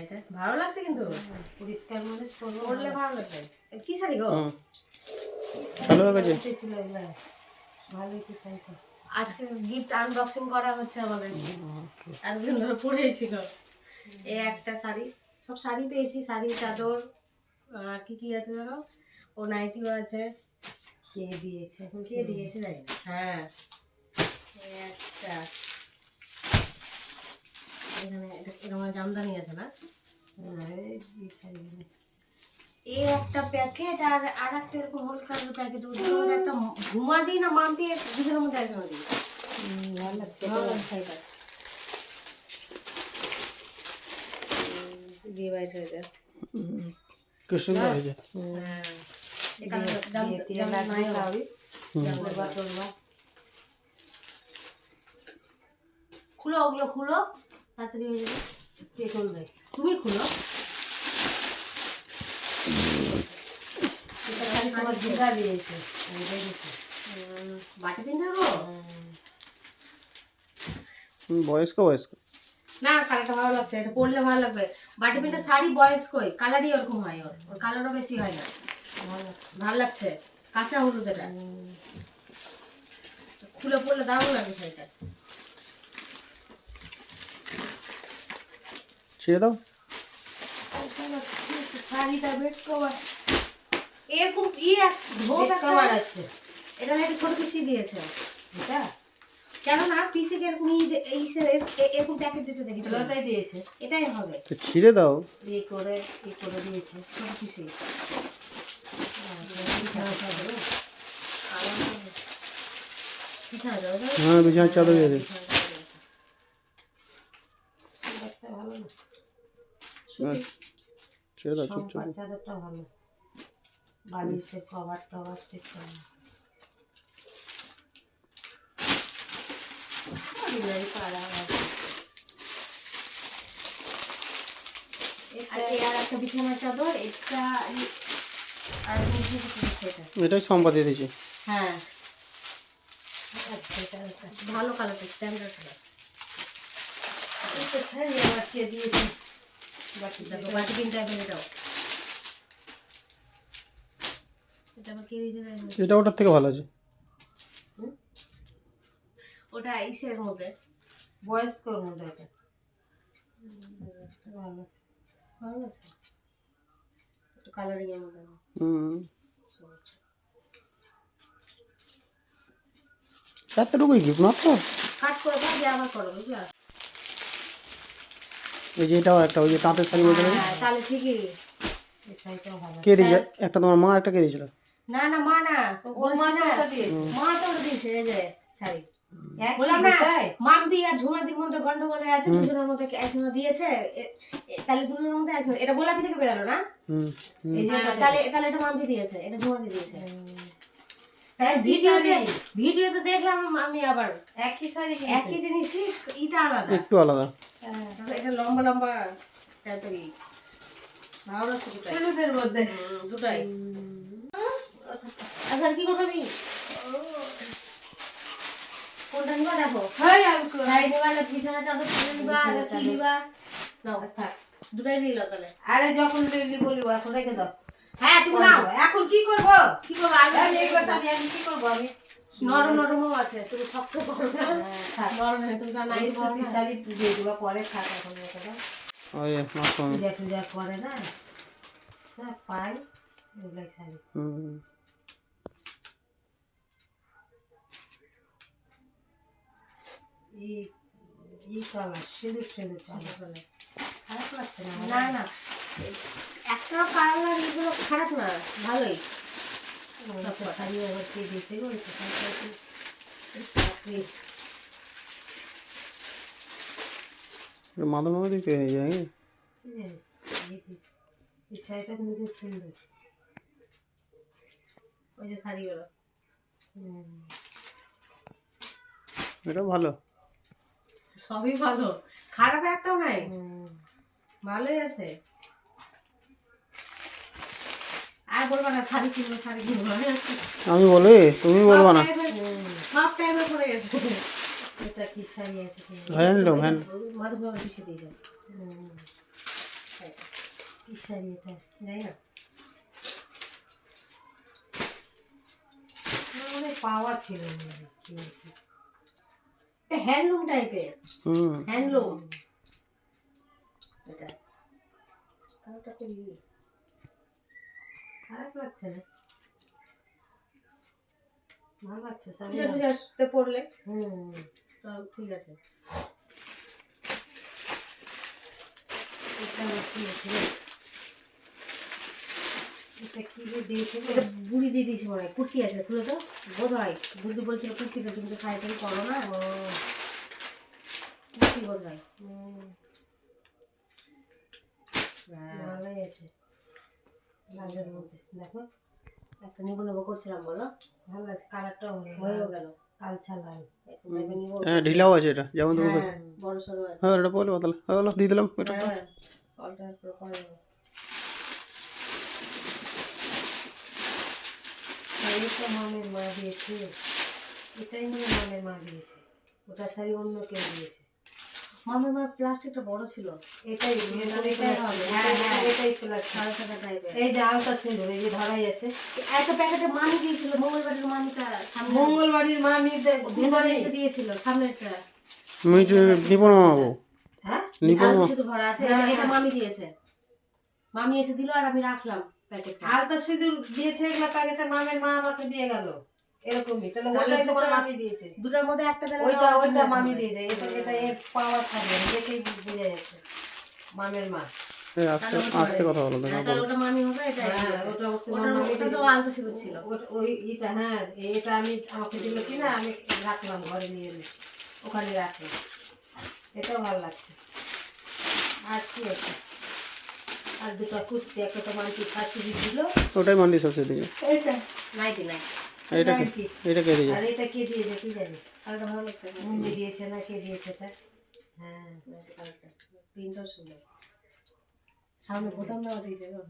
শাড়িটা ভালো লাগছে কিন্তু পরিষ্কার মনে পরলে ভালো লাগবে। কি শাড়ি গো? ভালো লাগছে। ভালোই তো শাড়িটা। আজকে গিফট আনবক্সিং করা হচ্ছে আমাদের। এতদিন ধরে পরেই ছিল। এই একটা শাড়ি, সব শাড়ি পেয়েছি, শাড়ি চাদর কি কি আছে জানো, ও নাইটিও আছে। কে দিয়েছে এখন কে দিয়েছে জানি না। হ্যাঁ এই একটা এখানে এরকম জামদানি আছে না, এই শাড়িগুলো এই একটা প্যাকেট আর আর একটা এরকম হলুদ কালারের প্যাকেট, ওটা একটা ঘুমা দিই না মাম দিয়ে দুজনের মধ্যে একসঙ্গে দিই। ভালো লাগছে ভালো লাগে শাড়িটা, দিয়ে বাইট হয়ে যায়। কি সুন্দর হয়েছে। হ্যাঁ এখানে দাম নাই হবে। খুলো ওগুলো খুলো, তাড়াতাড়ি হয়ে যাবে। কে করবে? তুমি খুলো। তোমার দিদা দিয়েছে বাটি প্রিন্টার গো? বয়স্ক বয়স্ক না কালারটা ভালো লাগছে, এটা পরলে ভালো লাগবে। বাটি প্রিন্টার শাড়ি বয়স্কই, কালারই ওরকম হয়, ওর কালারও বেশি হয় না। ভালো লাগছে, কাঁচা হলুদ এটা। খুলে পরলে দারুণ লাগবে শাড়িটা। ছেড়ে দাও। শাড়িটা বেড কভার এরকম ধোপ একটা কভার আছে এটা একটা ছোট পিসি দিয়েছে। এটা কেন না পিসি কে এরকম এরকম প্যাকেট দিতে দেখেছি, ওটাই দিয়েছে। এটাই হবে। তো ছিঁড়ে দাও। এই করে দিয়েছে ছোট পিসি হ্যাঁ বিছানার চাদর দিয়ে দে। ভালো না ছেড়ে দাও চুপ চুপ। সম্পার চাদরটা ভালো, বালিশের কভার টভার সেট করা আর একটা বিছানার চাদর, এটা আর সেটা। এটাই সম্পা দিয়ে দিয়েছি। হ্যাঁ ভালো কালারটা, স্ট্যান্ডার্ড কালার। আবার কে দিয়েছে? দেখো বাটি পিন টাইপের এটাও, এটা আবার কে দিতে জানি না। এটা ওটার থেকে ভালো আছে। ওটা ইসের মধ্যে বয়স্কর মধ্যে এটা ভালো আছে। ভালো আছে, একটু কালারিং এর মধ্যে। এতটুকুই গিফট মাত্র। কাট করে দাও, দিয়ে আবার করো বুঝলা। এই যে এটাও একটা ওই যে তাঁতের শাড়ি মধ্যে হ্যাঁ তাহলে ঠিকই। এই শাড়িটাও ভালো। কে দিয়েছে? একটা তোমার মা, একটা কে দিয়েছিল? না না মা না, বলছি না মা তো ওটা দিয়েছে। এই যে শাড়ি বললাম না, মাম্পি আর ঝুমাদির মধ্যে গন্ডগোল হয়ে আছে, দুজনের মধ্যে একজনে দিয়েছে, তাহলে দুজনের মধ্যে একজন। এটা গোলাপি থেকে বেরালো না, এই যে তাহলে তাহলে এটা মাম্পি দিয়েছে, এটা ঝুমাদি দিয়েছে। তাই ভিডিওতে দেখলাম আমি আবার একই শাড়ি একই জিনিসই, এটা আলাদা, একটু আলাদা। এটা লম্বা লম্বা টাইপের। ভালো লাগছে দুটাই, হলুদের মধ্যে দুটাই। আচ্ছা কি করবো আমি, কোনটা নিবা দেখো। শাড়ি নিবা না বিছানা চাদর নিবা না কি নিবা? নাও দুটাই নিল তাহলে। আরে যখন বলিব এখন রেখে দাও। হ্যাঁ তুমি নাও। এখন কি করবো? কি করবো আগে আমি এই কথা দিয়ে আমি কি করবো? আমি নরম নরমও আছে, তুমি শক্ত করো না, নরম হয় তুমি নাই সুতি শাড়ি দিয়ে দেবো পরে থাক। এখন রেখে দাও। ওই মাত্র পূজা টুজা করে না সব পাই ওগুলাই শাড়ি। এই কালার সিঁদুর সিঁদুর কালার খারাপ লাগছে না? না না একটা কালার এগুলো খারাপ না, ভালোই। সবটা শাড়ি আবার কে দিয়েছে গো? মাদন মামা দিতে যায়। এই শাড়িটা কিন্তু খুব সুন্দর। ওই যে শাড়িগুলো এটা ভালো, সবই ভালো, খারাপ একটাও নাই, ভালোই আছে। আর বলবা না শাড়ি কিনবো শাড়ি কিনবো, আমি বলি তুমি বলবা না। সব টাইমে পড়ে গেছে। এটা কি শাড়ি আছে? হ্যান্ডলুম হ্যান্ড মাধব বাবা পিছিয়ে দিয়েছে। কি শাড়ি এটা? জানি না আমার মনে হয় পাওয়া ছিল মনে হয়, কি আর কি। এটা হ্যান্ডলুম টাইপের, হুম হ্যান্ডলুম এটা কালারটা খুবই খারাপ লাগছে না, ভালো লাগছে শাড়ি। পূজা টুজাতে পরলে হুম, তো ঠিক আছে। এটা আবার কি আছে রে? এটা কি যে দিয়েছিল? এটা বুড়ি দিয়ে দিয়েছি মনে হয়, কুর্তি আছে খুলে তো বোধ হয় বুদ্ধি বলছিল কুর্তিটা তুমি তো শাড়ি টাড়ি করো না, ও, কুর্তি বোধ হয়। হুম, হ্যাঁ, ভালোই আছে লালের মধ্যে, দেখো একটা নিবো নেবো করছিলাম বলো, ভালো আছে, কালারটাও হয়েও গেল। কালচা লাল। এখন ভাবে নিবো। হ্যাঁ ঢিলাও আছে এটা যেমন তুমি হ্যাঁ, বড় সড়ো আছে। হ্যাঁ এটা বলে তাহলে হলো দিয়ে দিলাম এটা হ্যাঁ, অল্টার করে করা যাবে। শাড়িটা মামের মা দিয়েছে, এটাই মনে হয় মামের মা দিয়েছে, ওটা শাড়ি অন্য কেউ দিয়েছে। মামের মার প্লাস্টিকটা বড় ছিল, এটাই এটাই হবে। হ্যাঁ হ্যাঁ, এটাই প্লাস। সাড়ে সাদা টাইপের। এই যে আলতা সিঁদুর, এই যে ধরাই আছে। একটা প্যাকেটে মামি দিয়েছিল, মঙ্গলবারের মামিটা সামনে মঙ্গলবাড়ির মা মেয়েদের ভেতরে এসে দিয়েছিল সামনেরটা। আমি নিব না মামাবো হ্যাঁ, নিব আলু না শুধু ভরা আছে, এটা মামি দিয়েছে। মামি এসে দিল আর আমি রাখলাম প্যাকেটটা। আলতা সিঁদুর দিয়েছে, এগুলা প্যাকেটটা মামের মা আমাকে দিয়ে গেল, এরকমই। তাহলে তাহলে ওটাই তোমার দুটো- মামি দিয়েছে, দুটার মধ্যে একটা দিলে ওইটা মামি দিয়েছে। এটা এর পাওয়ার থাকে, দেখেই বোঝা যাচ্ছে মামের মা। এই আস্তে আস্তে কথা বলো হ্যাঁ, দেখা তাহলে ওটা মামি হবে, এটা হ্যাঁ, ওটা ওটা তো আলতা সিঁদুর ছিল। ওই এটা, হ্যাঁ এটা আমি আমাকে দিল কি না, আমি রাখলাম ঘরে নিয়ে এনে, ওখানে রাখলাম। এটাও ভালো লাগছে। আর কি আছে? আর দুটো কুর্তি, একটা তো মানকি শাশুড়ি দিল। ওটাই মান্ডিস আছে দিকে এইটা নাইটি নাই, এইটা কে কি? এইটা কে দিকে আর এটা কে দিয়েছে কি জানি, কালারটা ভালো লাগছে। মুন্ডি দিয়েছে না কে দিয়েছে এটা? হ্যাঁ, কালারটা প্রিন্টও সুন্দর, সামনে বোতাম দেওয়া দিয়েছে গো।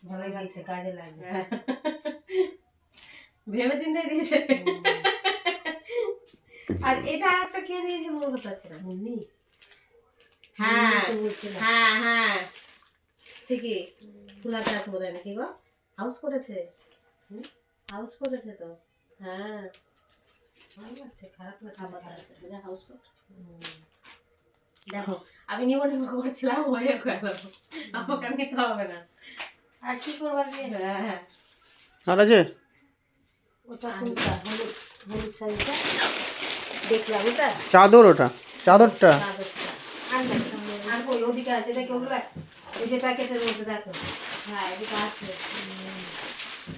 ভালোই লাগছে, কাজে লাগবে। ভেবে চিন্তাই দিয়েছে। আর এটা আরেকটা কে দিয়েছে মনে করতে পারছি না। মুন্নি হ্যাঁ তো বলছিলাম। হ্যাঁ হ্যাঁ ঠিকই, ফুলাটা আছে বোধ হয় নাকি গো, হাউস করেছে, হাউস করেছে তো। হ্যাঁ, ভালো লাগছে, খারাপ লাগছে খাবার না। আছে, হাউস কোট। দেখো আমি নিবো নিবো করছিলাম, হয়ে গেল, আমাকে আর নিতে হবে না। আর কি করবার দিয়ে? হ্যাঁ হ্যাঁ, আর আছে ওটা কোনটা? হলুদ হলুদ শাড়িটা দেখলাম, ওটা চাদর ওটা চাদরটা চাদরটা। আর না, আর কই ওদিকে আছে, এটা কি ওগুলা? ওই যে প্যাকেটের মধ্যে দেখো। হ্যাঁ এদিকে আছে।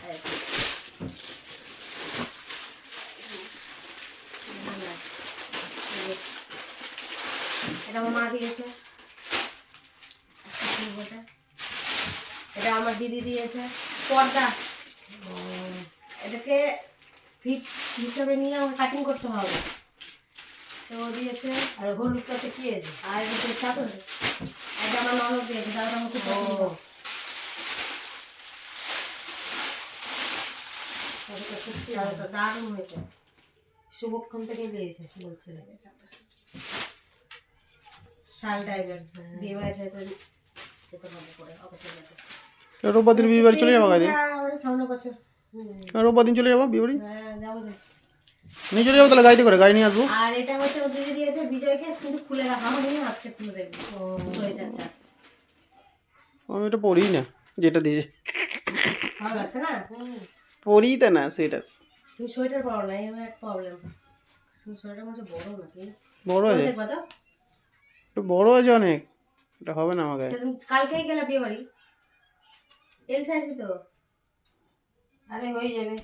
এই যে। এটা আমার মা দিয়েছে, এটা আমার দিদি দিয়েছে। পর্দা, এটাকে ফিট হিসাবে নিয়ে আমার কাটিং করতে হবে, তো ও দিয়েছে। আর হলুদটাতে কি আছে? আর এটা চাদর, এটা আমার ননদ দিয়েছে, চাদর আমার খুব পছন্দ। ওটা সত্যি চাদরটা দারুণ হয়েছে। শুভক্ষণ থেকে দিয়েছে বলছিল। শাল টাইপের বিয়ে বাড়ি টাইপের যেতে হবে করে অবশ্যই যাবে। রোববার দিন বিয়ে বাড়ি চলে যাবো কাজে আমাদের সামনে বছর। রোববার দিন চলে যাবো বিয়ে বাড়ি হ্যাঁ যাবো যে। নিয়ে চলে যাবো তাহলে গাড়িতে করে গাড়ি নিয়ে আসবো আর এটা হচ্ছে ও দিদি দিয়েছে বিজয়কে, কিন্তু খুলে রাখা আমার নিয়ে আজকে খুলে দেখবি সোয়েটারটা। আমি এটা পড়ি না যেটা দিয়েছে ভালো লাগছে না? পড়ি তা না সেটা তুমি সোয়েটার পারো না, এবার এক প্রবলেম। সোয়েটার মধ্যে বড় নাকি? বড় আছে দেখবা তো, একটু বড় আছে অনেক এটা হবে না আমাকে সেদিন কালকেই গেলে বিয়ে বাড়ি, এল সাইজই তো। আরে হয়ে যাবে।